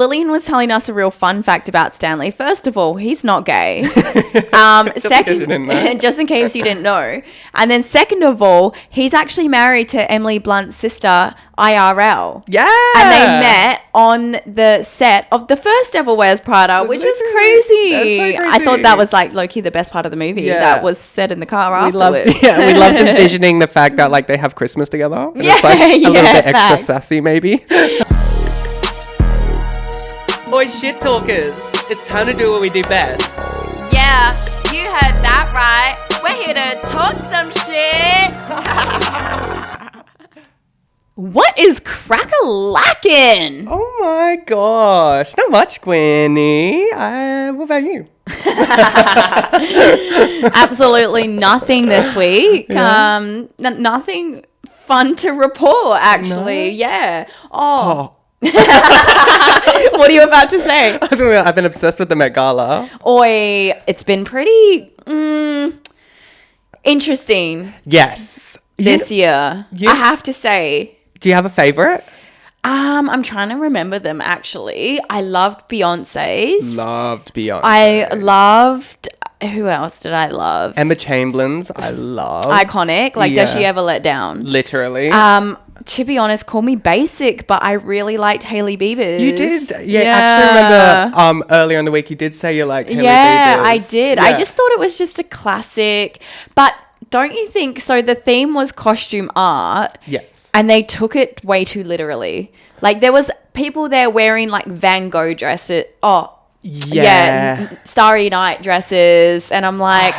Lillian was telling us a real fun fact about Stanley. First of all, he's not gay. Just in case you didn't know. And then second of all, he's actually married to Emily Blunt's sister, IRL. Yeah. And they met on the set of the first Devil Wears Prada, which is crazy. That's so crazy. I thought that was like low-key the best part of the movie. Yeah. That was said in the car afterwards. We loved envisioning the fact that like they have Christmas together. And Yeah, it's like a little bit extra facts. sassy maybe. Oi, shit talkers. It's time to do what we do best. Yeah, you heard that right. We're here to talk some shit. What is crack-a-lackin'? Oh my gosh. Not much, Gwenny. What about you? Absolutely nothing this week. Yeah. Nothing fun to report, actually. No? Yeah. Oh. What are you about to say? I've been obsessed with the Met Gala. Oi, it's been pretty interesting Yes. this year. I have to say. Do you have a favorite? I'm trying to remember them, actually. I loved Beyonce's. Loved Beyonce. I loved... Who else did I love? Emma Chamberlain's. I love. Iconic. Like, does she ever let down? Literally. To be honest, call me basic, but I really liked Hailey Bieber's. You did? Yeah. Actually, remember earlier in the week you did say you liked Hailey Bieber's. Yeah, I did. Yeah. I just thought it was just a classic. But don't you think... So the theme was costume art. Yes. And they took it way too literally. Like, there was people there wearing, like, Van Gogh dresses. Oh, yeah. Starry Night dresses. And I'm like,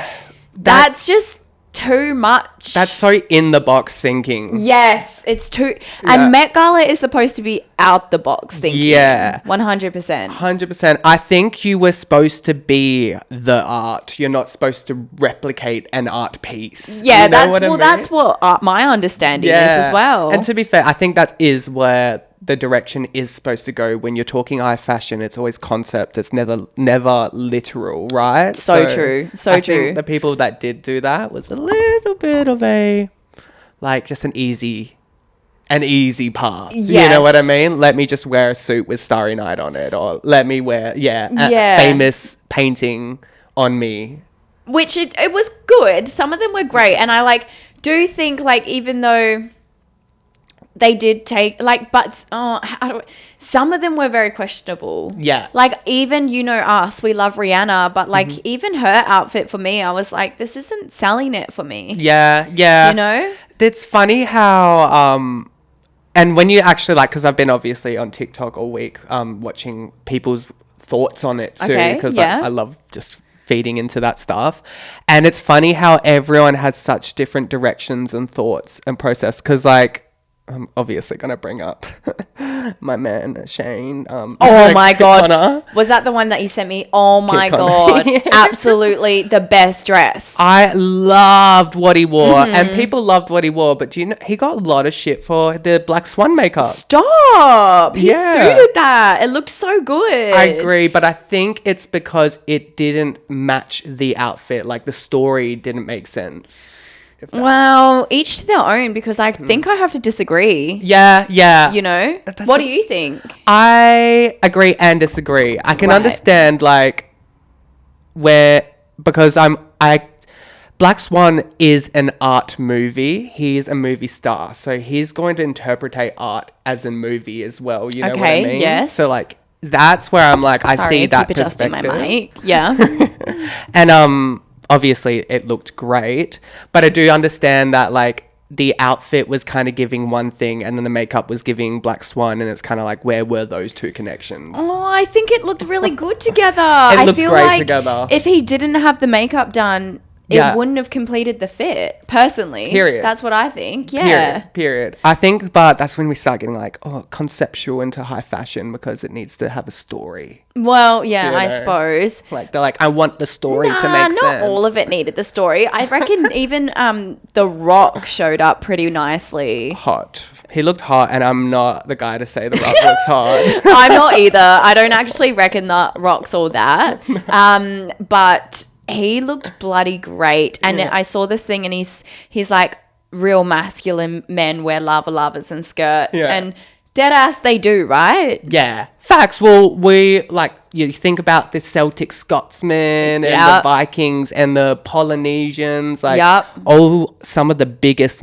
that's just too much. That's so in the box thinking. Yes, it's too... And Met Gala is supposed to be out the box thinking. Yeah. 100%. 100%. I think you were supposed to be the art. You're not supposed to replicate an art piece. Yeah, you know that's what my understanding is as well. And to be fair, I think that is where the direction is supposed to go. When you're talking high fashion, it's always concept. It's never literal, right? So true. I think the people that did do that was a little bit of a, like, just an easy path. Yes. You know what I mean? Let me just wear a suit with Starry Night on it, or let me wear a famous painting on me. Which it was good. Some of them were great, and I do think even though they did take but some of them were very questionable. Yeah. Even us, we love Rihanna, but even her outfit for me, I was like, this isn't selling it for me. Yeah. You know? It's funny how and when you actually because I've been obviously on TikTok all week watching people's thoughts on it too, because I love just feeding into that stuff. And it's funny how everyone has such different directions and thoughts and process, because I'm obviously going to bring up my man, Shane. Oh, my God. Connor. Was that the one that you sent me? Oh, my God. Absolutely the best dress. I loved what he wore, and people loved what he wore. But do you know, he got a lot of shit for the Black Swan makeup. Stop. He suited that. It looked so good. I agree, but I think it's because it didn't match the outfit. The story didn't make sense. Well, each to their own, because I think I have to disagree. Yeah. You know? What do you think? I agree and disagree. I can understand because Black Swan is an art movie. He's a movie star. So he's going to interpret art as a movie as well. You know what I mean? Yes. So that's where I'm I see that keep perspective. adjusting my mic. Yeah. And obviously it looked great, but I do understand that the outfit was kind of giving one thing and then the makeup was giving Black Swan, and it's kind of where were those two connections? Oh, I think it looked really good together. It looked I feel great together. If he didn't have the makeup done, it wouldn't have completed the fit, personally. Period. That's what I think. Yeah. Period. I think, but that's when we start getting conceptual into high fashion, because it needs to have a story. Well, yeah, I suppose. They're I want the story to make sense. Not all of it needed the story. I reckon even The Rock showed up pretty nicely. Hot. He looked hot, and I'm not the guy to say The Rock looks hot. I'm not either. I don't actually reckon that Rock's all that. But he looked bloody great. And I saw this thing, and he's real masculine men wear lavas and skirts. Yeah. And Dead ass they do, right? Yeah. Facts. Well, you think about the Celtic Scotsmen and the Vikings and the Polynesians, some of the biggest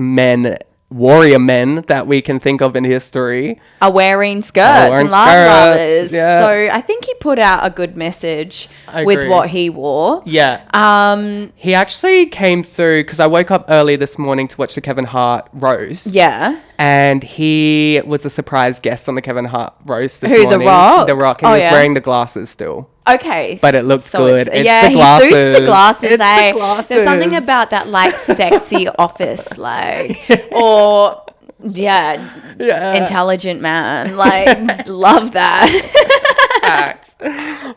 warrior men that we can think of in history are wearing skirts and lovers. Yeah. So I think he put out a good message with what he wore. Yeah. He actually came through because I woke up early this morning to watch the Kevin Hart roast. Yeah. And he was a surprise guest on the Kevin Hart roast this morning. The Rock? The Rock. He was wearing the glasses still. Okay. But it looks good. It's the glasses. He suits the glasses, it's the glasses. There's something about that, sexy office, or, intelligent man. Love that. Facts.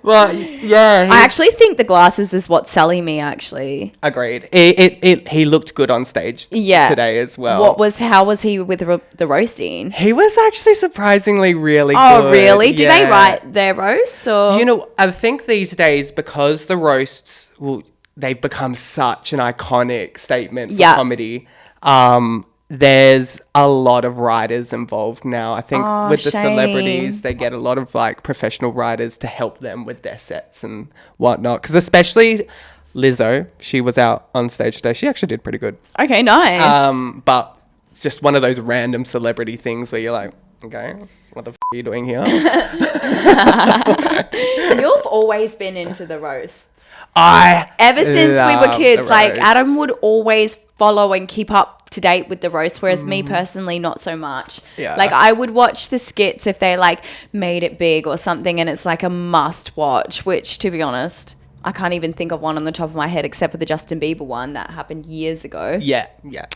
Well, yeah. I actually think the glasses is what's selling me, actually. Agreed. He looked good on stage today as well. How was he with the roasting? He was actually surprisingly really good. Oh, really? Do they write their roasts? Or? I think these days, because the roasts, they've become such an iconic statement for comedy, there's a lot of writers involved now. I think with the celebrities, they get a lot of professional writers to help them with their sets and whatnot. Because especially Lizzo, she was out on stage today. She actually did pretty good. Okay, nice. But it's just one of those random celebrity things where you're like, okay, what the are you doing here? You've always been into the roasts. Ever since we were kids, Adam would always follow and keep up to date with the roast, whereas me personally, not so much. Yeah. I would watch the skits if they made it big or something, and it's a must watch, which, to be honest, I can't even think of one on the top of my head except for the Justin Bieber one that happened years ago. Yeah.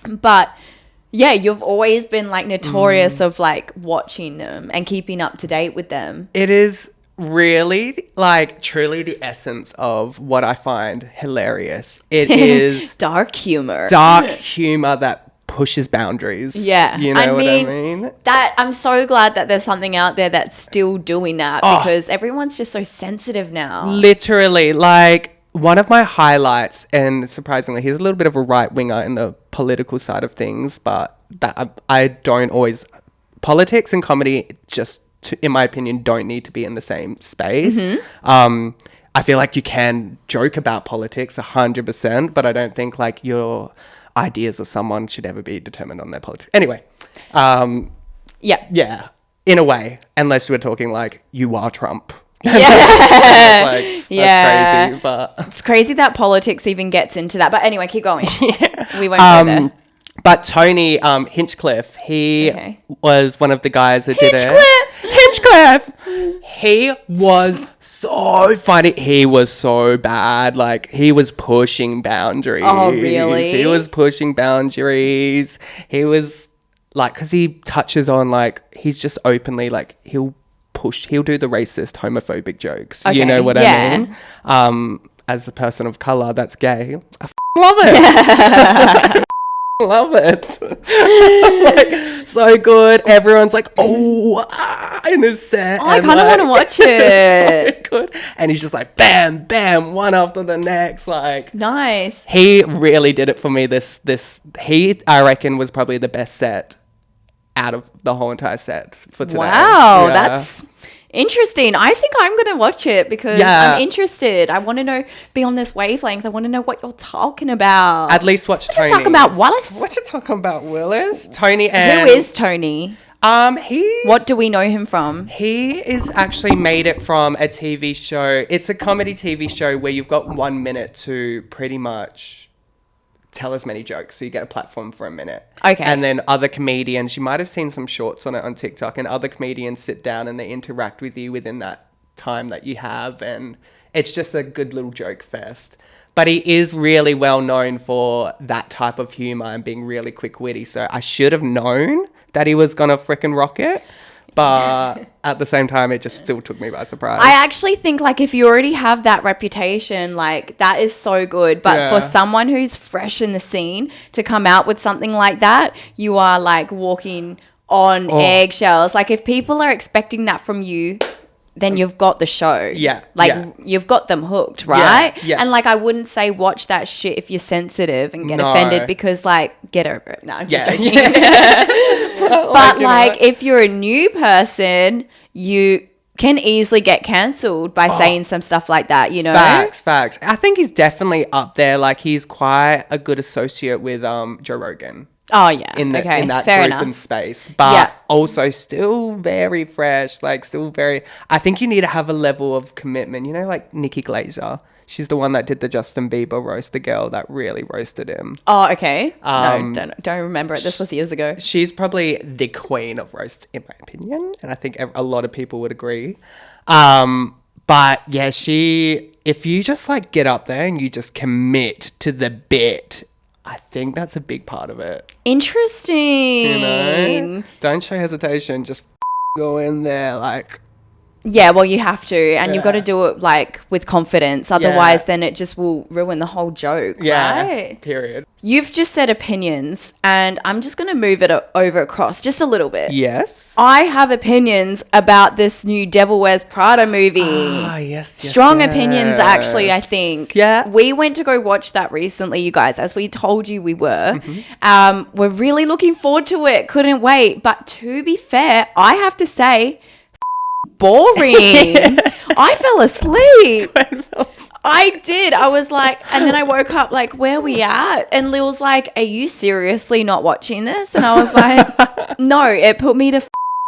But yeah, you've always been notorious of watching them and keeping up to date with them. It is really truly the essence of what I find hilarious. It is dark humor that pushes boundaries. Yeah. You know what I mean? That I'm so glad that there's something out there that's still doing that, because everyone's just so sensitive now. Literally, one of my highlights, and surprisingly, he's a little bit of a right winger in the political side of things, but that I don't always. Politics and comedy just, in my opinion, don't need to be in the same space. Mm-hmm. I feel you can joke about politics 100%, but I don't think your ideas of someone should ever be determined on their politics. Anyway, yeah, in a way, unless we're talking you are Trump. Yeah. That's crazy, but it's crazy that politics even gets into that. But anyway, keep going. Yeah. We won't go there. But Tony Hinchcliffe, he was one of the guys that did it. Hinchcliffe! He was so funny. He was so bad. He was pushing boundaries. Oh, really? He was pushing boundaries. He was, because he touches on, he's just openly, he'll do the racist, homophobic jokes. Okay, you know what I mean? As a person of color that's gay, I love it. Love it. So good. Everyone's in his set. I kind of want to watch it. So good. And he's just bam, bam, one after the next. Nice. He really did it for me. He, I reckon, was probably the best set out of the whole entire set for today. Wow, that's interesting. I think I'm going to watch it because I'm interested. I want to be on this wavelength. I want to know what you're talking about. At least watch Tony. What you talking about, Wallace? What you talking about, Willis? Tony and... Who is Tony? What do we know him from? He is actually made it from a TV show. It's a comedy TV show where you've got 1 minute to pretty much tell as many jokes, so you get a platform for a minute. Okay. And then other comedians, you might have seen some shorts on it on TikTok, and other comedians sit down and they interact with you within that time that you have, and it's just a good little joke fest. But he is really well known for that type of humor and being really quick witty, so I should have known that he was gonna frickin' rock it. But at the same time, it just still took me by surprise. I actually think if you already have that reputation, that is so good. But for someone who's fresh in the scene to come out with something like that, you are walking on eggshells. If people are expecting that from you, then you've got the show. Yeah. You've got them hooked, right? Yeah. And I wouldn't say watch that shit if you're sensitive and get offended, because get over it. No, I'm just joking. But like if you're a new person, you can easily get cancelled by saying some stuff like that, you know? Facts. I think he's definitely up there. Like, he's quite a good associate with Joe Rogan. Oh, yeah. In that Fair group enough. and space. But also still very fresh. Like, still very... I think you need to have a level of commitment. You know, like Nikki Glaser. She's the one that did the Justin Bieber roast, the girl that really roasted him. Oh, okay. No, don't remember it. This was years ago. She's probably the queen of roasts, in my opinion. And I think a lot of people would agree. But yeah, if you just like get up there and you just commit to the bit, I think that's a big part of it. Interesting. You know? Don't show hesitation. Just go in there like... Yeah, well, you have to. And you've got to do it, like, with confidence. Otherwise, then it just will ruin the whole joke, right? Period. You've just said opinions, and I'm just going to move it over across just a little bit. Yes. I have opinions about this new Devil Wears Prada movie. Ah, yes. Strong opinions, actually, I think. Yeah. We went to go watch that recently, you guys, as we told you we were. Mm-hmm. We're really looking forward to it. Couldn't wait. But to be fair, I have to say... boring. I fell asleep. I did. I was like, and then I woke up like, where are we at? And Lil's like, are you seriously not watching this? And I was like, no, it put me to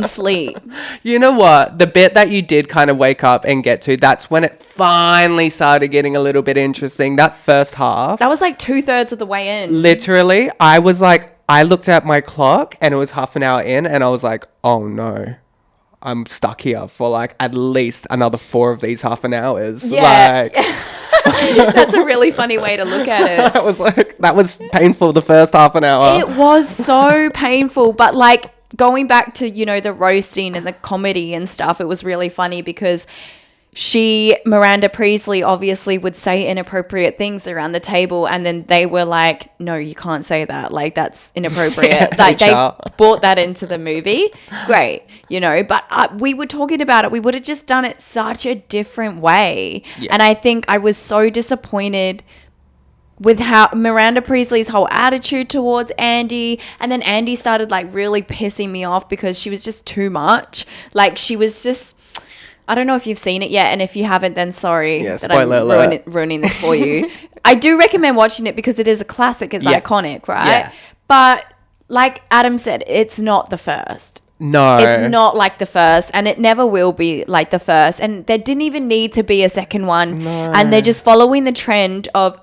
sleep. You know what? The bit that you did kind of wake up and get to, that's when it finally started getting a little bit interesting. That first half. That was like 2/3 of the way in. Literally, I was like, I looked at my clock and it was half an hour in and I was like, oh no. I'm stuck here for like at least another 4 of these half an hours. Yeah. That's a really funny way to look at it. I was like, that was painful the first half an hour. It was so painful. But like going back to, you know, the roasting and the comedy and stuff, it was really funny because Miranda Priestley obviously would say inappropriate things around the table, and then they were like, no, you can't say that, like that's inappropriate. Like they brought that into the movie. Great, you know, but we were talking about it, we would have just done it such a different way. And I think I was so disappointed with how Miranda Priestley's whole attitude towards Andy, and then Andy started like really pissing me off because she was just too much. Like she was just, I don't know if you've seen it yet, and if you haven't, then sorry that I'm ruining this for you. I do recommend watching it because it is a classic. It's iconic, right? Yeah. But like Adam said, it's not the first. No. It's not like the first, and it never will be like the first. And there didn't even need to be a second one. No. And they're just following the trend of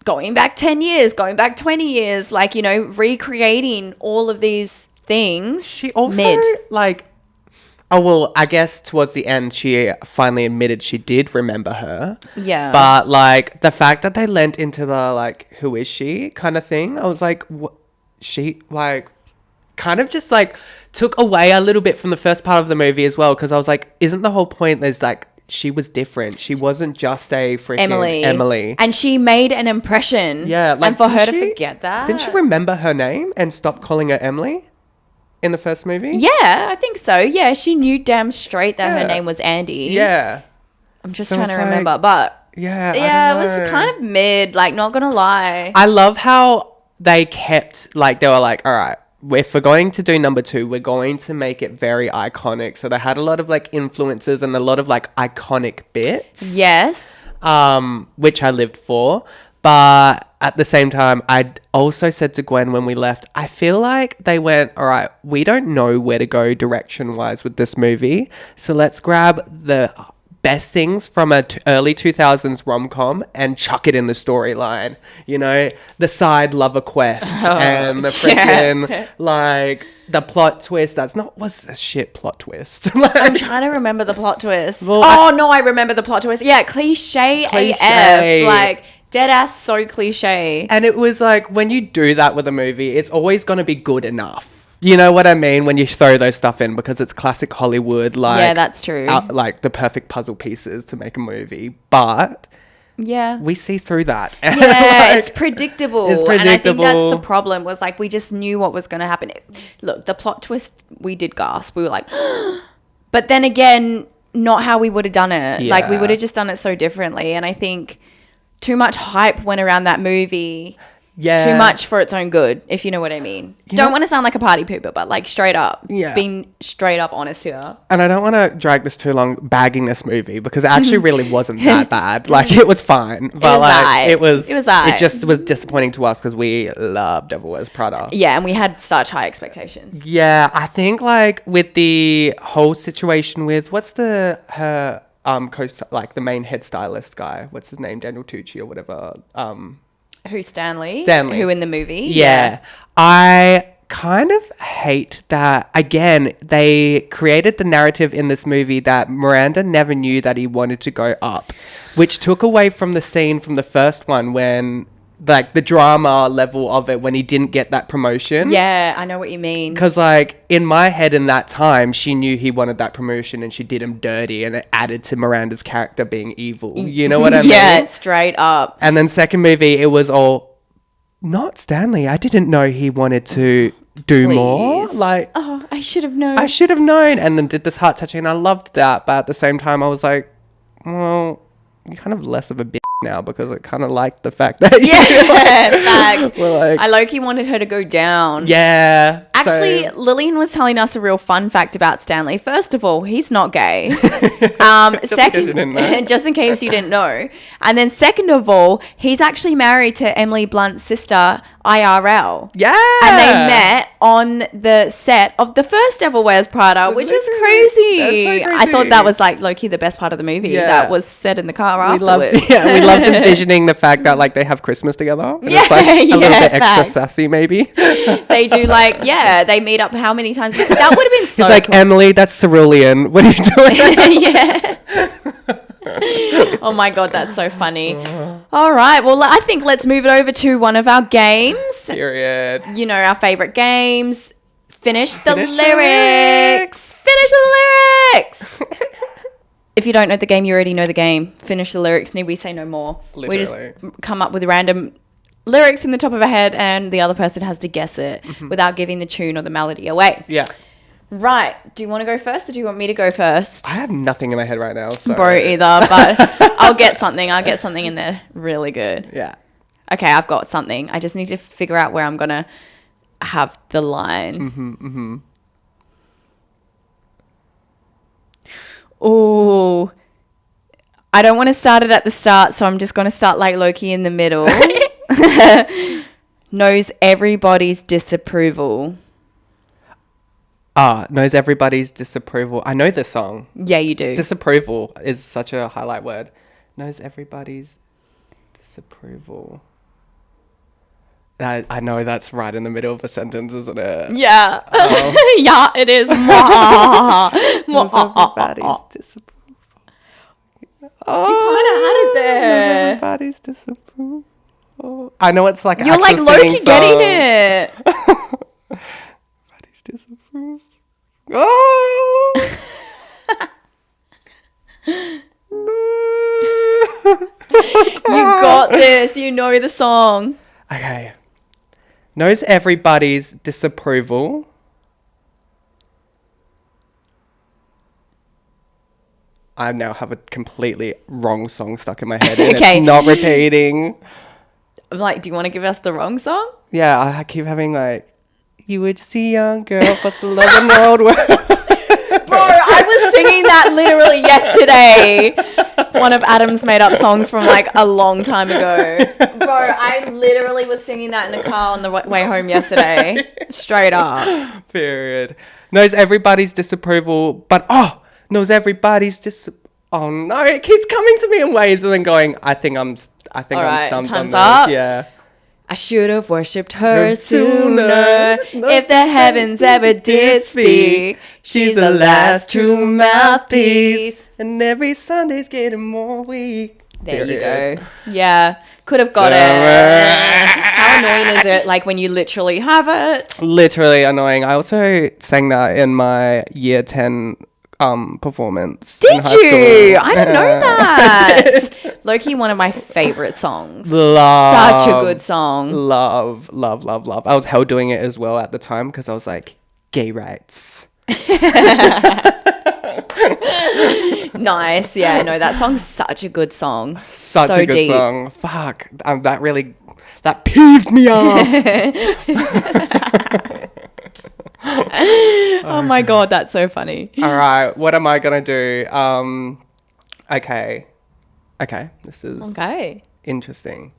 going back 10 years, going back 20 years, like, you know, recreating all of these things. She also, like... Oh, well, I guess towards the end, she finally admitted she did remember her. Yeah. But, like, the fact that they lent into the, like, who is she kind of thing, I was like, what? She, like, kind of just, like, took away a little bit from the first part of the movie as well. Because I was like, isn't the whole point there's, like, she was different. She wasn't just a freaking Emily. And she made an impression. Yeah. Like, and for her to forget that. Didn't she remember her name and stop calling her Emily? In the first movie? Yeah, I think so. Yeah, she knew damn straight that her name was Andy. Yeah. I'm just trying to remember, but... Yeah, it was kind of mid, like, not gonna lie. I love how they kept, like, they were like, all right, if we're going to do number 2, we're going to make it very iconic. So they had a lot of, like, influences and a lot of, like, iconic bits. Yes. Which I lived for. But at the same time, I also said to Gwen when we left, I feel like they went, all right, we don't know where to go direction-wise with this movie. So let's grab the best things from a early 2000s rom-com and chuck it in the storyline. You know, the side lover quest and the freaking, like, the plot twist. What's a shit plot twist? I'm trying to remember the plot twist. Well, I remember the plot twist. Yeah, cliche AF. Like... dead ass, so cliche. And it was like, when you do that with a movie, it's always going to be good enough. You know what I mean? When you throw those stuff in, because it's classic Hollywood, like... Yeah, that's true. Like the perfect puzzle pieces to make a movie. But... yeah. We see through that. Yeah, like, it's predictable. And I think that's the problem, was like, we just knew what was going to happen. Look, the plot twist, we did gasp. We were like... But then again, not how we would have done it. Yeah. Like, we would have just done it so differently. And I think... too much hype went around that movie. Yeah. Too much for its own good, if you know what I mean. Don't want to sound like a party pooper, but like straight up. Yeah. Being straight up honest here. And I don't want to drag this too long bagging this movie because it actually really wasn't that bad. Like it was fine. But it was it just was disappointing to us because we love Devil Wears Prada. Yeah, and we had such high expectations. Yeah, I think like with the whole situation with her like the main head stylist guy, what's his name? Daniel Tucci or whatever. Who, Stanley? Who in the movie? Yeah. I kind of hate that, again, they created the narrative in this movie that Miranda never knew that he wanted to go up, which took away from the scene from the first one when, like, the drama level of it when he didn't get that promotion. Yeah, I know what you mean. Because, like, in my head in that time, she knew he wanted that promotion and she did him dirty and it added to Miranda's character being evil. You know what I mean? Yeah, straight up. And then second movie, it was all, not Stanley. I didn't know he wanted to do more. Like, oh, I should have known. And then did this heart touching and I loved that. But at the same time, I was like, well, you're kind of less of a bitch now because I kind of like the fact that facts. Like, I low-key wanted her to go down. Yeah. Actually, Lillian was telling us a real fun fact about Stanley. First of all, he's not gay. Just in case you didn't know. And then second of all, he's actually married to Emily Blunt's sister, IRL. Yeah. And they met on the set of the first Devil Wears Prada, which is crazy. That's so crazy. I thought that was like low-key the best part of the movie. Yeah. That was said in the car afterwards. We loved envisioning the fact that like they have Christmas together. And it's like a little bit extra sassy maybe. They do like, they meet up how many times? That would have been so He's like, cool. Emily, that's cerulean. What are you doing? Yeah. Oh my God, that's so funny. All right. Well, I think let's move it over to one of our games. Period. You know, our favorite games. Finish the lyrics. Finish the lyrics. If you don't know the game, you already know the game. Finish the lyrics. Need we say no more? Literally. We just come up with random lyrics in the top of our head and the other person has to guess it without giving the tune or the melody away. Yeah. Right. Do you want to go first or do you want me to go first? I have nothing in my head right now. So. Bro, either, but I'll get something. I'll get something in there really good. Yeah. Okay, I've got something. I just need to figure out where I'm going to have the line. Oh, I don't want to start it at the start, so I'm just going to start like Loki in the middle. Knows everybody's disapproval. Knows everybody's disapproval. I know this song. Yeah, you do. Disapproval is such a highlight word. Knows everybody's disapproval. I know that's right in the middle of a sentence, isn't it? Yeah. Yeah, it is. Knows everybody's disapproval. Oh, you kind of had it there. Knows everybody's disapproval. I know it's like you're like Loki getting it. Everybody's disapproval. Oh. You got this. You know the song. Okay. Knows everybody's disapproval. I now have a completely wrong song stuck in my head. And Okay. It's not repeating. I'm like, do you want to give us the wrong song? Yeah, I keep having like, you were just a young girl, what's the love in the old world? Bro, I was singing that literally yesterday. One of Adam's made up songs from like a long time ago. Bro, I literally was singing that in the car on the way home yesterday. Straight up. Period. Knows everybody's disapproval, but knows everybody's oh no, it keeps coming to me in waves and then going, I think I'm stumped on time's this. up. Yeah. I should have worshipped her sooner. If the heavens ever did speak, she's the last true mouthpiece. And every Sunday's getting more weak. There you go. Yeah. Could have got it. How annoying is it, like, when you literally have it? Literally annoying. I also sang that in my year 10 performance. Did you? I didn't know that. Low-key, one of my favorite songs. Such a good song. Love. I was hell doing it as well at the time because I was like, gay rights. Nice. Yeah, no, that song's such a good song. Such so a good deep. song. Fuck. That really That peeved me off. Oh my God, that's so funny. All right, what am I going to do? Okay, this is interesting.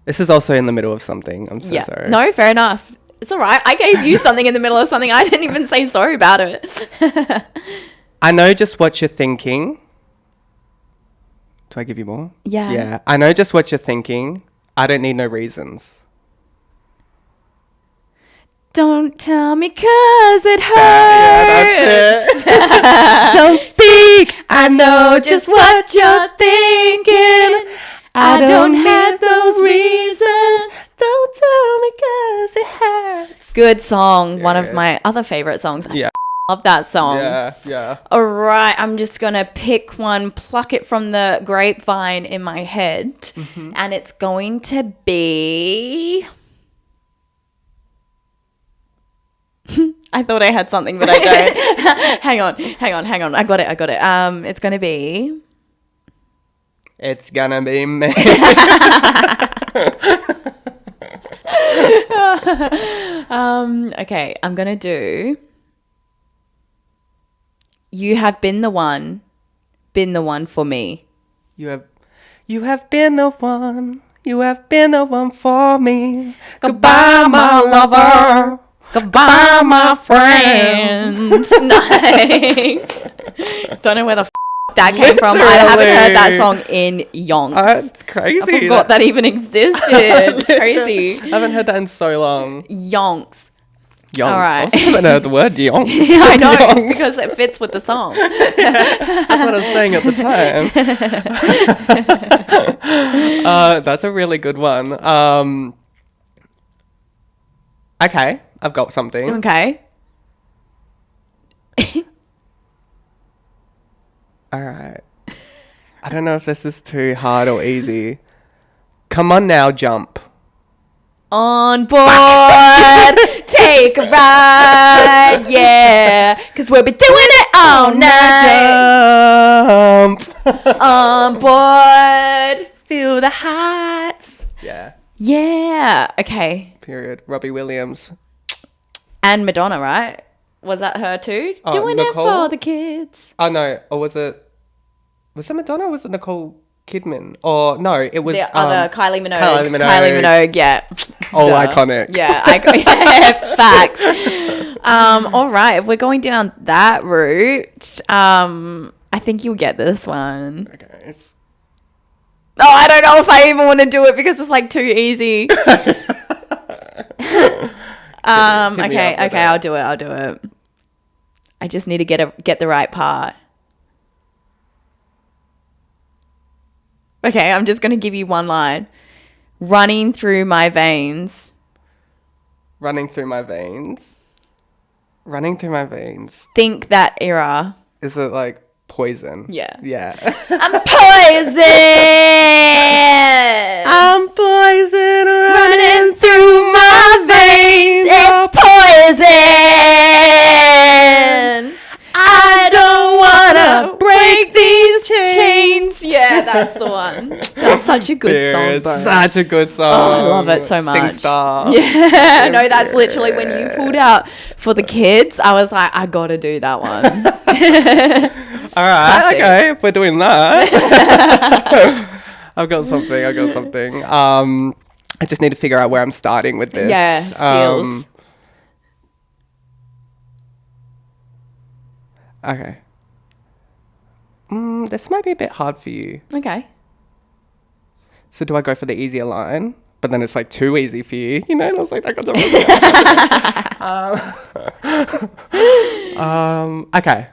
This is also in the middle of something. I'm so sorry. No, fair enough. It's all right. I gave you something in the middle of something. I didn't even say sorry about it. I know just what you're thinking. Do I give you more? Yeah. Yeah. I know just what you're thinking. I don't need no reasons. Don't tell me 'cause it hurts. Yeah, that's it. Don't speak. I know just what you're thinking. I don't have those reasons. Don't tell me 'cause it hurts. Good song. One of my other favorite songs. Yeah. I love that song. Yeah. All right. I'm just going to pick one, pluck it from the grapevine in my head. Mm-hmm. And it's going to be... I thought I had something, but I don't. Hang on. I got it. It's going to be... It's gonna be me. Okay, I'm gonna do. You have been the one for me. You have been the one. You have been the one for me. Goodbye, my lover. Goodbye, my friend. Nice. Don't know where the that came from. I haven't heard that song in yonks. It's crazy. I forgot that even existed. It's crazy. I haven't heard that in so long. Yonks. Yonks. All right. I haven't heard the word yonks. Yeah, I know. It's because it fits with the song. That's what I was saying at the time. That's a really good one. Okay. I've got something. Okay. All right. I don't know if this is too hard or easy. Come on now, jump. On board, take a ride, yeah. 'Cause we'll be doing it all night. Jump. On board. Feel the heights. Yeah. Yeah. Okay. Period. Robbie Williams. And Madonna, right? Was that her too? Oh, Doing Nicole? it for the kids. Oh, no. Or was it Madonna or was it Nicole Kidman? Or no, it was... The other Kylie Minogue. Kylie Minogue, yeah. All iconic. Yeah, yeah, facts. All right, if we're going down that route, I think you'll get this one. Okay. Oh, I don't know if I even want to do it because it's like too easy. Okay, I'll do it. I just need to get the right part. Okay, I'm just going to give you one line. Running through my veins. Running through my veins. Think that era. Is it like poison? Yeah. Yeah. I'm poison. I'm poison Running through my veins. It's poison. I don't want to break these chains. Yeah, that's the one. That's such a good song, bro. Such a good song. Oh, I love it so much. SingStar. Yeah, no, that's literally when you pulled out for the kids. I was like, I got to do that one. All right, classic. Okay, if we're doing that. I've got something. I just need to figure out where I'm starting with this. Yeah, feels. Okay. This might be a bit hard for you. Okay. So do I go for the easier line? But then it's like too easy for you, you know? And I was like, I got the Okay.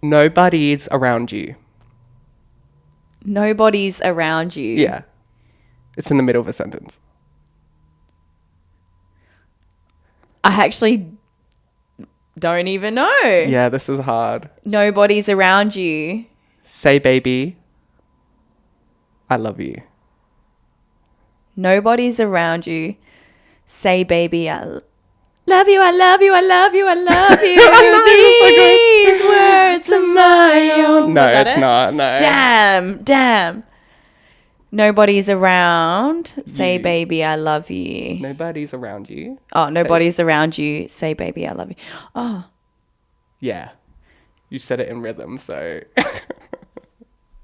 Nobody's around you. Nobody's around you. Yeah. It's in the middle of a sentence. I actually don't even know. Yeah, this is hard. Nobody's around you. Say, baby, I love you. Nobody's around you. Say, baby, I love you, I love you, I love you, I love you. These words are my own. No, it's not. No. Damn. Nobody's around. Say, baby, I love you. Nobody's around you. Oh, nobody's around you. Say, baby, I love you. Oh. Yeah. You said it in rhythm, so.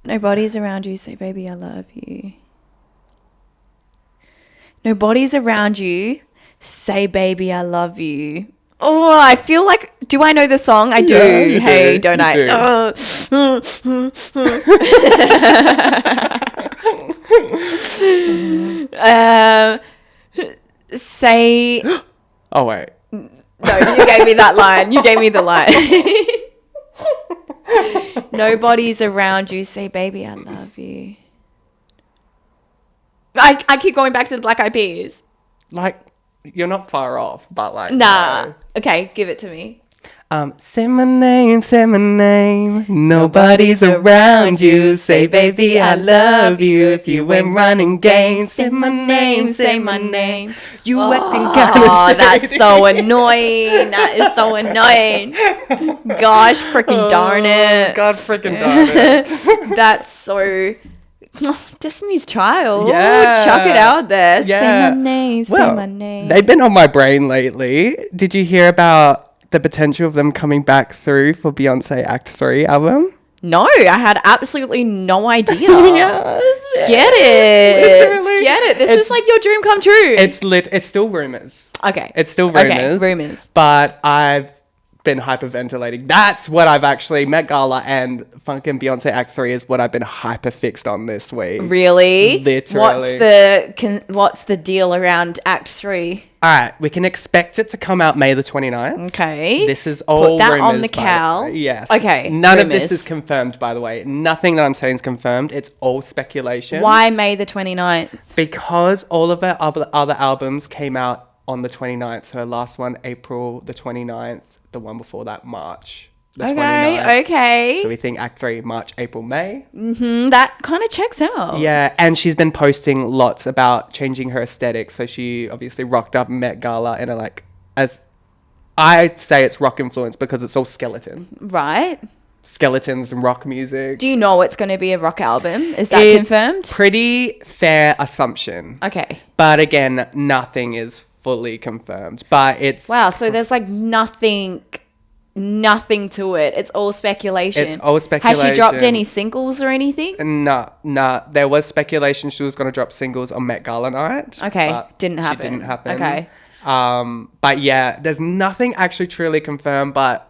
Nobody's around you. Say, baby, I love you. Nobody's around you. Say, baby, I love you. Oh, I feel like, do I know the song? I do. Yeah, hey, do. Don't I? Say. Oh, wait. No, you gave me that line. You gave me the line. Nobody's around you. Say, baby, I love you. I keep going back to the Black Eyed Peas. Like, you're not far off, but like. Nah. No. Okay, give it to me. Say my name, say my name. Nobody's around you. Say, baby, I love you. If you ain't running games, say my name, say my name. You acting kind of shady. That's so annoying. That is so annoying. Gosh, freaking darn it. God freaking darn it. That's so. Destiny's Child. Yeah. Chuck it out there. Yeah. Say my name, say my name. They've been on my brain lately. Did you hear about the potential of them coming back through for Beyoncé Act 3 album? No, I had absolutely no idea. Yes. Get it. Literally. Get it. This is like your dream come true. It's still rumors. Okay. It's still rumors. Okay, rumors. But I've been hyperventilating. That's what I've actually, Met Gala and fucking Beyoncé Act 3 is what I've been hyper fixed on this week. Really? Literally. What's the deal around Act 3? All right, we can expect it to come out May the 29th. Okay. This is all Put that rumors, on the cal. Yes. Okay. None of rumors. this is confirmed, by the way. Nothing that I'm saying is confirmed. It's all speculation. Why May the 29th? Because all of our other albums came out on the 29th. So last one, April the 29th. The one before that, March the 29th. Okay. So we think Act 3, March, April, May. That kind of checks out. Yeah, and she's been posting lots about changing her aesthetic. So she obviously rocked up Met Gala and as I say, it's rock influence because it's all skeleton. Right. Skeletons and rock music. Do you know it's going to be a rock album? Is that confirmed? Pretty fair assumption. Okay. But again, nothing is fully confirmed. But it's wow. So there's like nothing to it. It's all speculation. It's all speculation. Has she dropped any singles or anything? Nah. There was speculation she was going to drop singles on Met Gala night. Okay. Didn't happen. She didn't happen. Okay. But yeah, there's nothing actually truly confirmed, but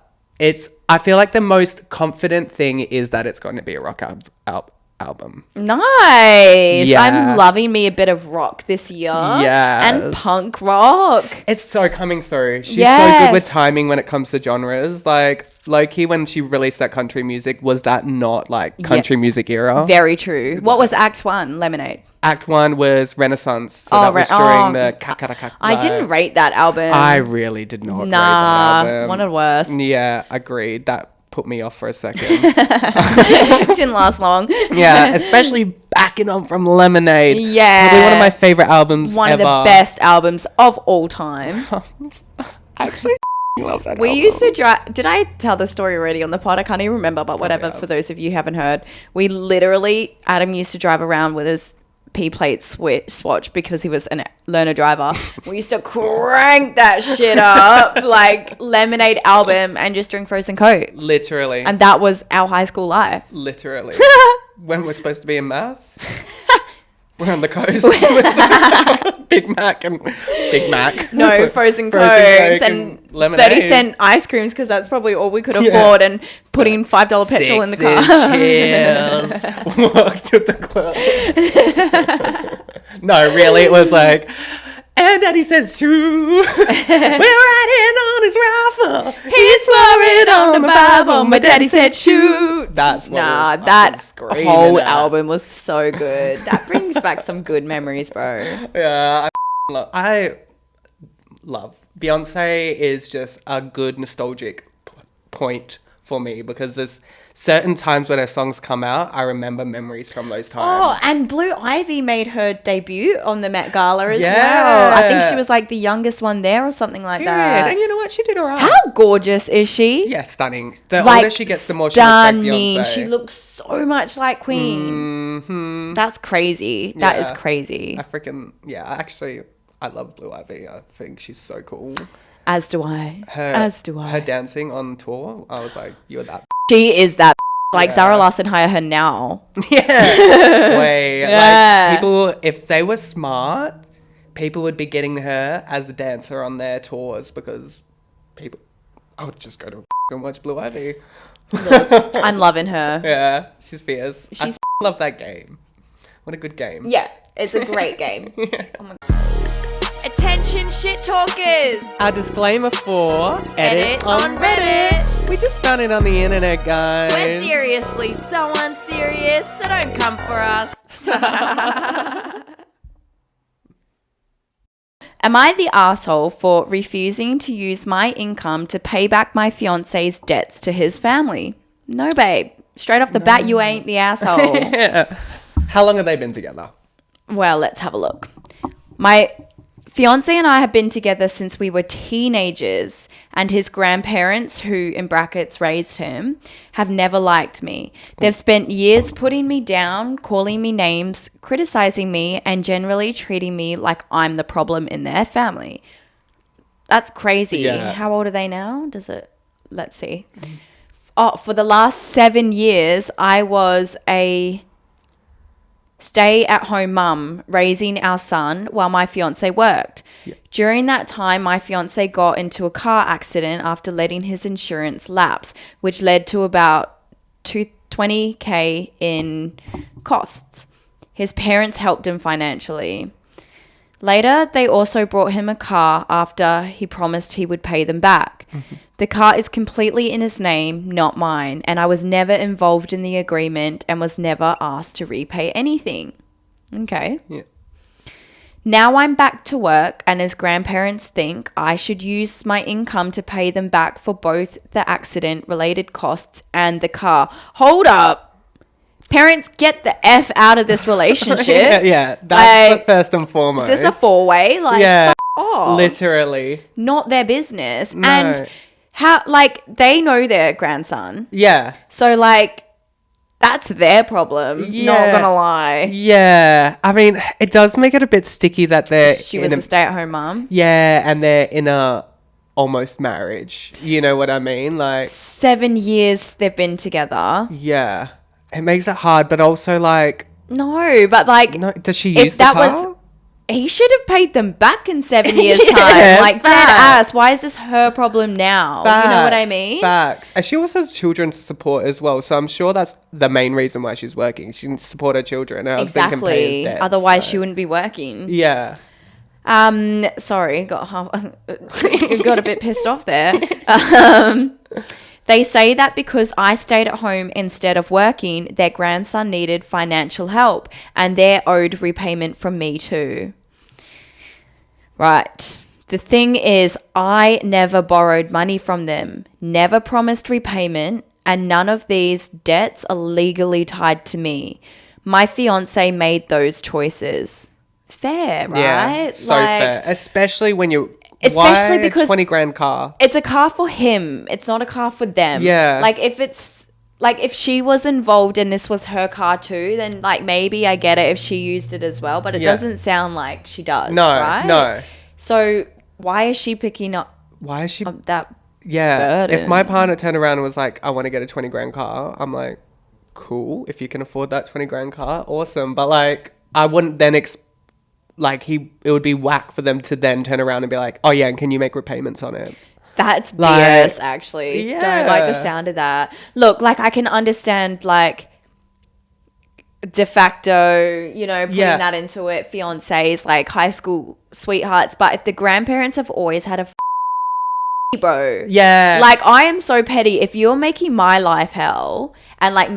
I feel like the most confident thing is that it's going to be a rock album. Nice. Yeah. I'm loving me a bit of rock this year. Yes. And punk rock. It's so coming through. She's so Yes. good with timing when it comes to genres. Like, low-key, when she released that country music, was that not like country music era? Very true. What was Act 1? Lemonade. Act 1 was Renaissance. So that was during the Kakara. I didn't rate that album. I really did not rate that album. One of the worst. Yeah, agreed. That put me off for a second. Didn't last long. Yeah, especially backing on from Lemonade. Yeah. Probably one of my favorite albums One ever. of the best albums of all time. Actually, love that We album. used to drive. Did I tell the story already on the pod? I can't even remember, but whatever. For those of you who haven't heard, we literally, Adam used to drive around with his P-plate swatch because he was a learner driver. We used to crank that shit up like Lemonade album and just drink frozen Coke. Literally. And that was our high school life. Literally. When we're supposed to be in maths, we're on the coast with Big Mac. No, frozen Cokes and lemonade. 30-cent ice creams because that's probably all we could afford, and putting $5 petrol in the car. Cheers. Walk to the club. No, really, it was like, and Daddy says true. We're riding on his rifle. He swore it on the Bible. My daddy said shoot. That's what that whole album was so good. That brings back some good memories, bro. Yeah, I love Beyonce is just a good nostalgic point for me because there's certain times when her songs come out, I remember memories from those times. Oh, and Blue Ivy made her debut on the Met Gala as well. I think she was like the youngest one there or something like that. And you know what? She did all right. How gorgeous is she? Yeah, stunning. The older she gets, the more she looks like Beyonce. She looks so much like Queen. Mm-hmm. That's crazy. That is crazy. I love Blue Ivy. I think she's so cool. As do I. Her dancing on tour, I was like, you're that. She is that. Like, Zara Larsson hire her now. Yeah. Like, people, if they were smart, people would be getting her as a dancer on their tours because I would just go to and watch Blue Ivy. Look, I'm loving her. Yeah, she's fierce. I love that game. What a good game. Yeah, it's a great game. Oh my God. Attention shit talkers. Our disclaimer for edit on Reddit. We just found it on the internet, guys. We're seriously so unserious, so don't come for us. Am I the asshole for refusing to use my income to pay back my fiance's debts to his family? No, babe. Straight off the bat, you ain't the asshole. Yeah. How long have they been together? Well, let's have a look. My fiance and I have been together since we were teenagers, and his grandparents, who in brackets raised him, have never liked me. They've spent years putting me down, calling me names, criticizing me, and generally treating me like I'm the problem in their family. That's crazy. Yeah. How old are they now? Let's see. Oh, for the last 7 years, I was a stay-at-home mum raising our son while my fiance worked. Yeah. During that time, my fiance got into a car accident after letting his insurance lapse, which led to about $20,000 in costs. His parents helped him financially. Later, they also brought him a car after he promised he would pay them back. Mm-hmm. The car is completely in his name, not mine, and I was never involved in the agreement and was never asked to repay anything. Okay. Yeah. Now I'm back to work, and his grandparents think I should use my income to pay them back for both the accident-related costs and the car. Hold up. Parents, get the F out of this relationship. Yeah, that's the first and foremost. Is this a four-way? Like, yeah, off. Literally. Not their business. No. And how, like, they know their grandson. Yeah. So, like, that's their problem. Yeah. Not gonna lie. Yeah. I mean, it does make it a bit sticky that She was a stay-at-home mom. Yeah, and they're in a almost marriage. You know what I mean? Like 7 years they've been together. Yeah. It makes it hard, but also like... No, but like... No, does she use the car? He should have paid them back in 7 years' time. Like, dead ass. Why is this her problem now? Facts, you know what I mean? Facts. And she also has children to support as well. So I'm sure that's the main reason why she's working. She can support her children. Her husband can pay his debts, Otherwise, she wouldn't be working. Yeah. Sorry, got a bit pissed off there. They say that because I stayed at home instead of working, their grandson needed financial help and they're owed repayment from me too. Right. The thing is, I never borrowed money from them, never promised repayment, and none of these debts are legally tied to me. My fiance made those choices. Fair, right? Yeah, so fair. Especially when you... Especially because 20 grand car. It's a car for him. It's not a car for them. Yeah. Like if she was involved and this was her car too, then like maybe I get it if she used it as well. But it doesn't sound like she does. No, right? No. So why is she picking up? Why is she that? Yeah. burden? If my partner turned around and was like, "I want to get a 20 grand car," I'm like, "Cool. If you can afford that 20 grand car, awesome." But like, I wouldn't then it would be whack for them to then turn around and be like, "Oh yeah, and can you make repayments on it?" That's like, BS, actually. Yeah. Don't like the sound of that. Look, like I can understand like de facto, putting that into it, fiancés, like high school sweethearts. But if the grandparents have always had a bro. Yeah. Like I am so petty. If you're making my life hell and like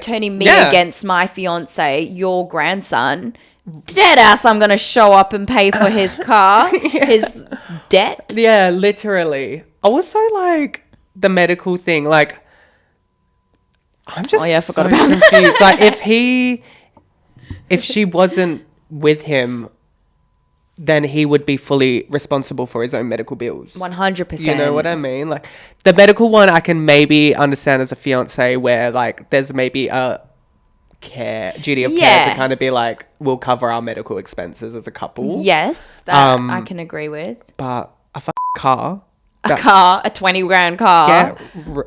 turning me against my fiance, your grandson, dead ass, I'm gonna show up and pay for his car, his debt. Yeah, literally. Also, like the medical thing, like I'm just I forgot about confused. Like if she wasn't with him, then he would be fully responsible for his own medical bills. 100%. You know what I mean? Like the medical one, I can maybe understand as a fiance where like there's maybe a duty of care to kind of be like, we'll cover our medical expenses as a couple. Yes, that I can agree with. But a car. A 20 grand car. Yeah.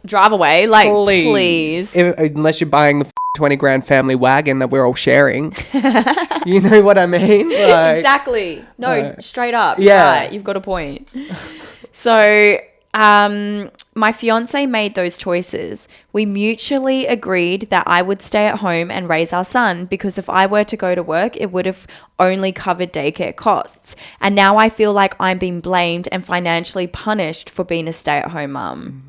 Drive away, like, please. Unless you're buying the 20 grand family wagon that we're all sharing. You know what I mean? Like, exactly. No, straight up. Yeah. Right, you've got a point. So, my fiance made those choices. We mutually agreed that I would stay at home and raise our son because if I were to go to work, it would have only covered daycare costs. And now I feel like I'm being blamed and financially punished for being a stay-at-home mum.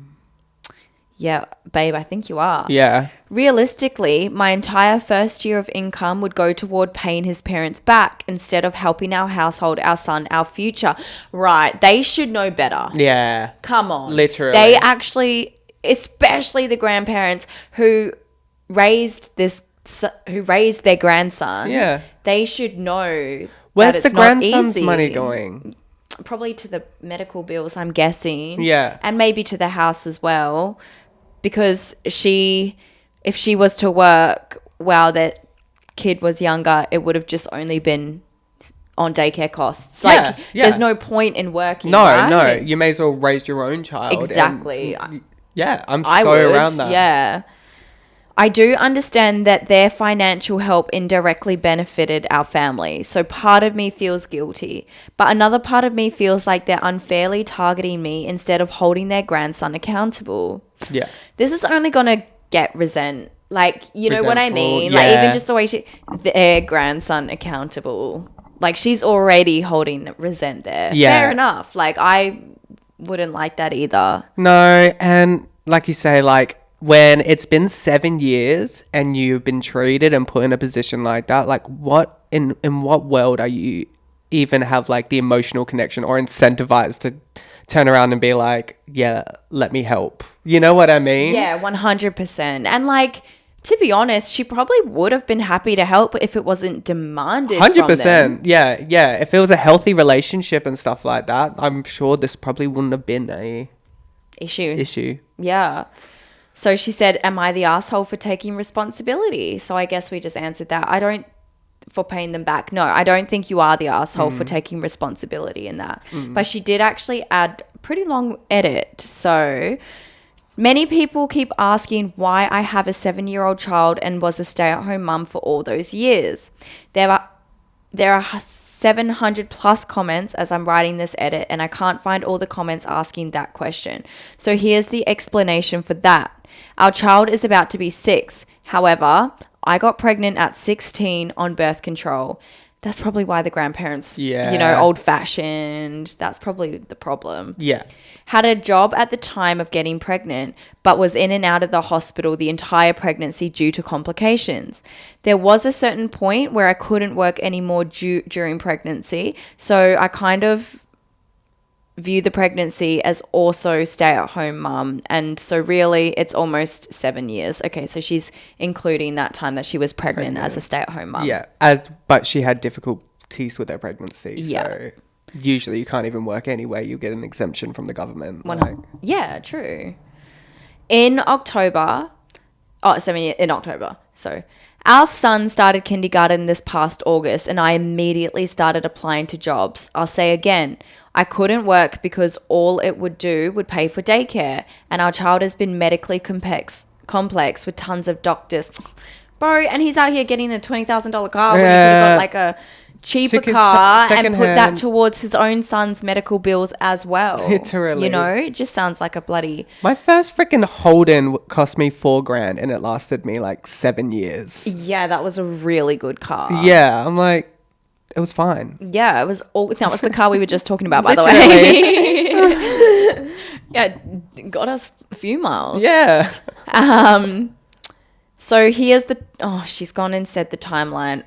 Yeah, babe, I think you are. Yeah. Realistically, my entire first year of income would go toward paying his parents back instead of helping our household, our son, our future. Right. They should know better. Yeah. Come on. Literally. They actually, especially the grandparents who raised their grandson. Yeah. They should know. Where's the grandson's money going? Probably to the medical bills, I'm guessing. Yeah. And maybe to the house as well. Because if she was to work while that kid was younger, it would have just only been on daycare costs. Like, there's no point in working. No. You may as well raise your own child. Exactly. I'm around that. Yeah. I do understand that their financial help indirectly benefited our family, so part of me feels guilty. But another part of me feels like they're unfairly targeting me instead of holding their grandson accountable. Yeah. This is only going to get resent. Like, you know what I mean? Yeah. Like, even just the way their grandson accountable. Like, she's already holding resent there. Yeah. Fair enough. Like, I wouldn't like that either. No, and like you say, like, when it's been 7 years and you've been treated and put in a position like that, like what in what world are you even have like the emotional connection or incentivized to turn around and be like, yeah, let me help. You know what I mean? Yeah, 100%. And like, to be honest, she probably would have been happy to help if it wasn't demanded 100%. From them. Yeah. If it was a healthy relationship and stuff like that, I'm sure this probably wouldn't have been a issue. Yeah. So she said, am I the asshole for taking responsibility? So I guess we just answered that. For paying them back. No, I don't think you are the asshole for taking responsibility in that. But she did actually add a pretty long edit. So many people keep asking why I have a 7-year-old child and was a stay-at-home mum for all those years. There are 700 plus comments as I'm writing this edit, and I can't find all the comments asking that question. So here's the explanation for that. Our child is about to be 6. However, I got pregnant at 16 on birth control. That's probably why the grandparents, old-fashioned. That's probably the problem. Yeah. Had a job at the time of getting pregnant, but was in and out of the hospital the entire pregnancy due to complications. There was a certain point where I couldn't work anymore during pregnancy, so I kind of view the pregnancy as also stay-at-home mum, and so really it's almost 7 years. Okay, so she's including that time that she was pregnant. As a stay-at-home mum. Yeah, but she had difficulties with her pregnancy. Yeah. So usually you can't even work anyway. You get an exemption from the government. Yeah, true. In October, so our son started kindergarten this past August, and I immediately started applying to jobs. I'll say again, I couldn't work because all it would do would pay for daycare, and our child has been medically complex with tons of doctors. Bro, and he's out here getting a $20,000 car when he could have got like a cheaper car and put that towards his own son's medical bills as well. Literally. You know, it just sounds like a bloody... My first freaking Holden cost me $4,000 and it lasted me like 7 years. Yeah, that was a really good car. Yeah, I'm like... It was fine. Yeah, that was the car we were just talking about, by the way. Yeah, got us a few miles. Yeah. So here's she's gone and said the timeline,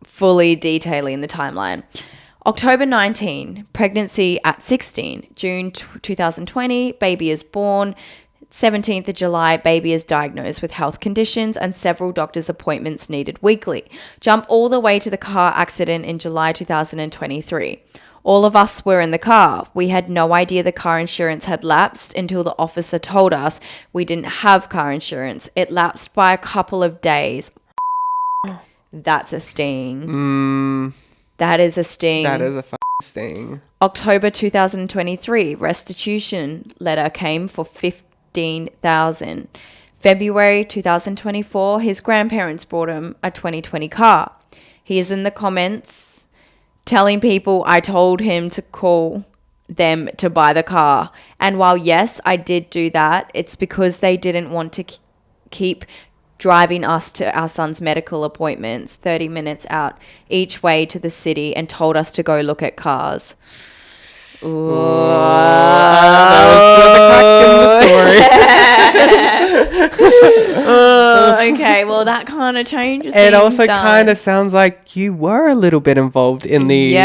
fully detailing the timeline. October 19, pregnancy at 16. June 2020, baby is born. 17th of July, baby is diagnosed with health conditions and several doctor's appointments needed weekly. Jump all the way to the car accident in July 2023. All of us were in the car. We had no idea the car insurance had lapsed until the officer told us we didn't have car insurance. It lapsed by a couple of days. That's a sting. That is a sting. That is a sting. October 2023, restitution letter came for $15,000. February 2024, his grandparents brought him a 2020 car. He is in the comments telling people I told him to call them to buy the car. And while, yes, I did do that, it's because they didn't want to keep driving us to our son's medical appointments 30 minutes out each way to the city and told us to go look at cars. Ooh. That was the crack in the story. Okay, well, that kind of changes things. It also kind of sounds like you were a little bit involved in the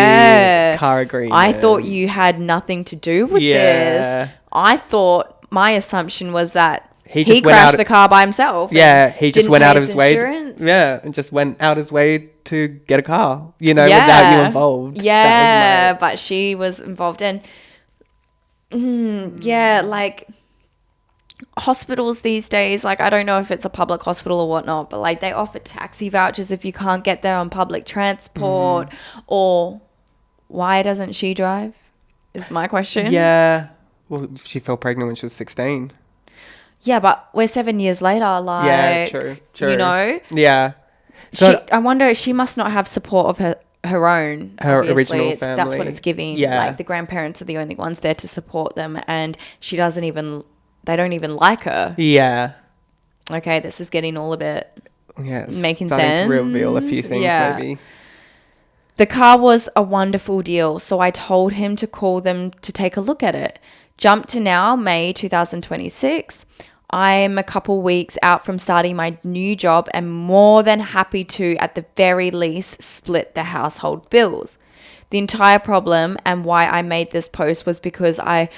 car agreement. I thought you had nothing to do with this. I thought my assumption was that he crashed the car by himself. Yeah, he just went out of his way. And just went out his way to get a car, without you involved. Yeah, but she was involved. And like hospitals these days, like I don't know if it's a public hospital or whatnot, but like they offer taxi vouchers if you can't get there on public transport. Or why doesn't she drive is my question. Yeah. Well, she fell pregnant when she was 16. Yeah, but we're 7 years later, like... Yeah, true. Yeah. So I wonder, she must not have support of her own. Her original family. That's what it's giving. Yeah. Like, the grandparents are the only ones there to support them, and they don't even like her. Yeah. Okay, this is getting all a bit... Yeah, making starting sense. to reveal a few things, maybe. The car was a wonderful deal, so I told him to call them to take a look at it. Jump to now, May 2026. I'm a couple weeks out from starting my new job and more than happy to, at the very least, split the household bills. The entire problem and why I made this post was because I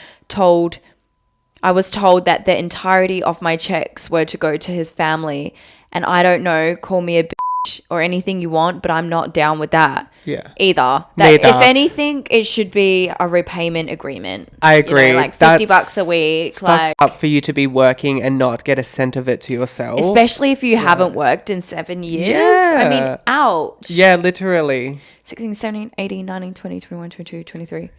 was told that the entirety of my checks were to go to his family. And I don't know, call me a bitch or anything you want, but I'm not down with that. Yeah. Either. If anything, it should be a repayment agreement. I agree. Like $50 a week. Like up for you to be working and not get a cent of it to yourself. Especially if you haven't worked in 7 years. Yeah. I mean, ouch. Yeah, literally. 16, 17, 18, 19, 20, 21, 22, 23.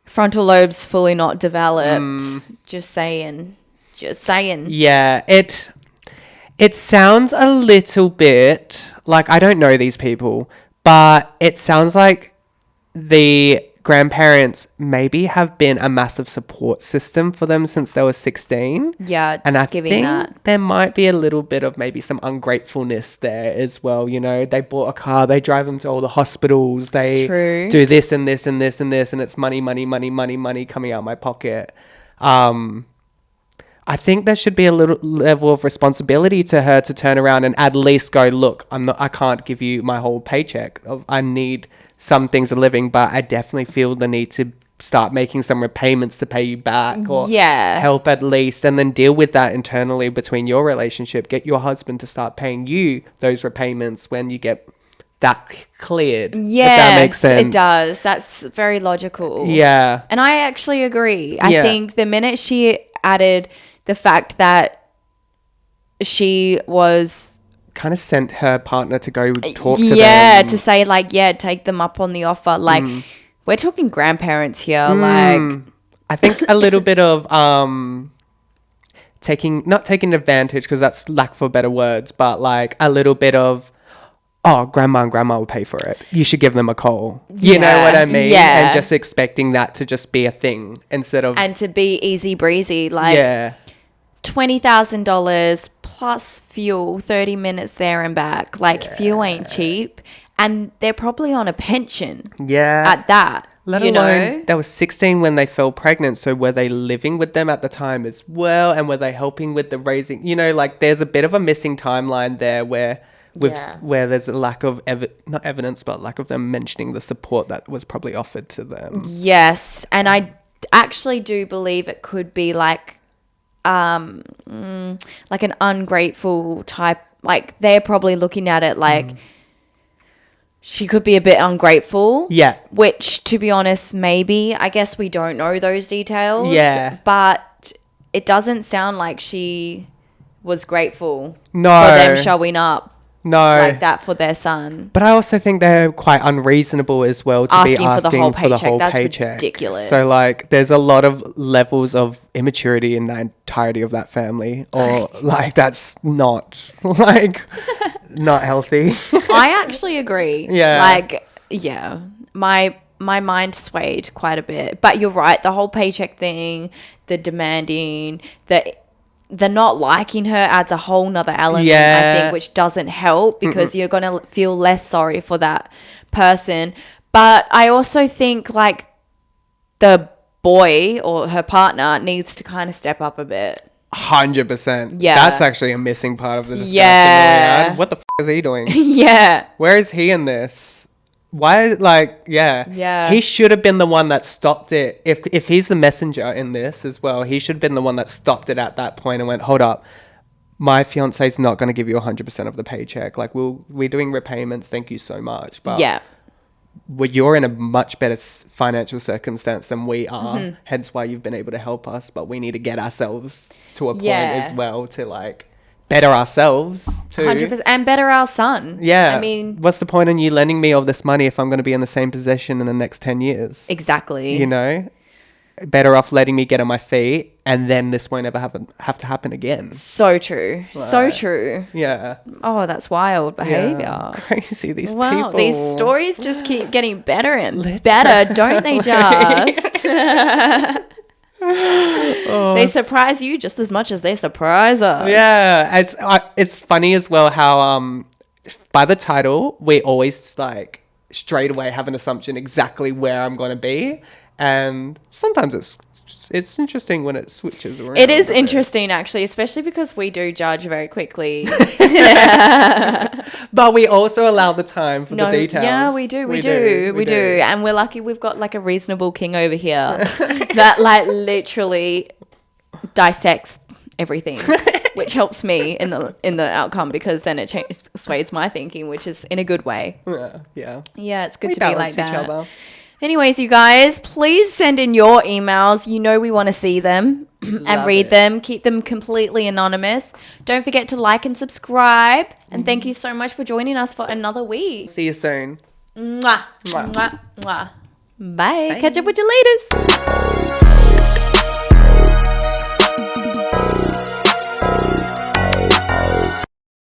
Frontal lobes fully not developed. Just saying. Yeah, it sounds a little bit like, I don't know these people, but it sounds like the grandparents maybe have been a massive support system for them since they were 16. Yeah, and I giving think that. There might be a little bit of maybe some ungratefulness there as well. They bought a car, they drive them to all the hospitals, they do this and this and this and this, and it's money coming out of my pocket. I think there should be a little level of responsibility to her to turn around and at least go, look, I can't give you my whole paycheck. I need some things of living, but I definitely feel the need to start making some repayments to pay you back or help at least, and then deal with that internally between your relationship. Get your husband to start paying you those repayments when you get that cleared. Yes, if that makes sense. It does. That's very logical. Yeah. And I actually agree. I think the minute she added the fact that she was kind of sent her partner to go talk to them. Yeah, to say like, take them up on the offer. Like, we're talking grandparents here. Like, I think a little bit of not taking advantage, because that's lack for better words, but like a little bit of, grandma and grandma will pay for it, you should give them a call. You know what I mean? Yeah. And just expecting that to just be a thing instead of... And to be easy breezy. Like, $20,000 plus fuel, 30 minutes there and back. Like, fuel ain't cheap. And they're probably on a pension. Yeah. At that. Let alone, they were 16 when they fell pregnant. So were they living with them at the time as well? And were they helping with the raising? Like, there's a bit of a missing timeline there where there's a lack of not evidence, but lack of them mentioning the support that was probably offered to them. Yes. And I actually do believe it could be like an ungrateful type. Like, they're probably looking at it like, she could be a bit ungrateful. Yeah. Which, to be honest, maybe. I guess we don't know those details. Yeah. But it doesn't sound like she was grateful for No. them showing up No. like that for their son. But I also think they're quite unreasonable as well to be asking for the whole That's paycheck. ridiculous. So, like, there's a lot of levels of immaturity in the entirety of that family. Or, like, that's not, like, not healthy. I actually agree. Yeah. Like, yeah. My mind swayed quite a bit. But you're right. The whole paycheck thing, the demanding, the not liking her adds a whole nother element, I think, which doesn't help because you're going to feel less sorry for that person. But I also think, like, the boy or her partner needs to kind of step up a bit. 100%. Yeah. That's actually a missing part of the discussion. Yeah. What the is he doing? Yeah. Where is he in this? Why, like, Yeah. he should have been the one that stopped it. If he's the messenger in this as well, he should have been the one that stopped it at that point and went, hold up, my fiance's not going to give you 100% of the paycheck. Like, we're doing repayments, thank you so much. But Yeah. you're in a much better financial circumstance than we are, hence why you've been able to help us. But we need to get ourselves to a point as well to, like, better ourselves too. 100%. And better our son. Yeah. I mean, what's the point in you lending me all this money if I'm going to be in the same position in the next 10 years? exactly. You know? Better off letting me get on my feet and then this won't ever have to happen again. So true. So true. Yeah. Oh, that's wild behavior. Yeah. Crazy, these Wow, people. these stories just keep getting better and better, don't they just? They surprise you just as much as they surprise us. Yeah, it's funny as well how by the title we always like straight away have an assumption exactly where I'm going to be, and sometimes it's interesting when it switches around. It is interesting actually, especially because we do judge very quickly. But we also allow the time for the details. Yeah, we do. And we're lucky we've got like a reasonable king over here that like literally dissects everything, which helps me in the outcome because then it sways my thinking, which is in a good way. Yeah. Yeah, it's good We to be like balance each that. other. Anyways, you guys, please send in your emails. You know we want to see them and read them. Keep them completely anonymous. Don't forget to like and subscribe. And thank you so much for joining us for another week. See you soon. Mwah. Mwah. Mwah. Bye. Catch up with you later.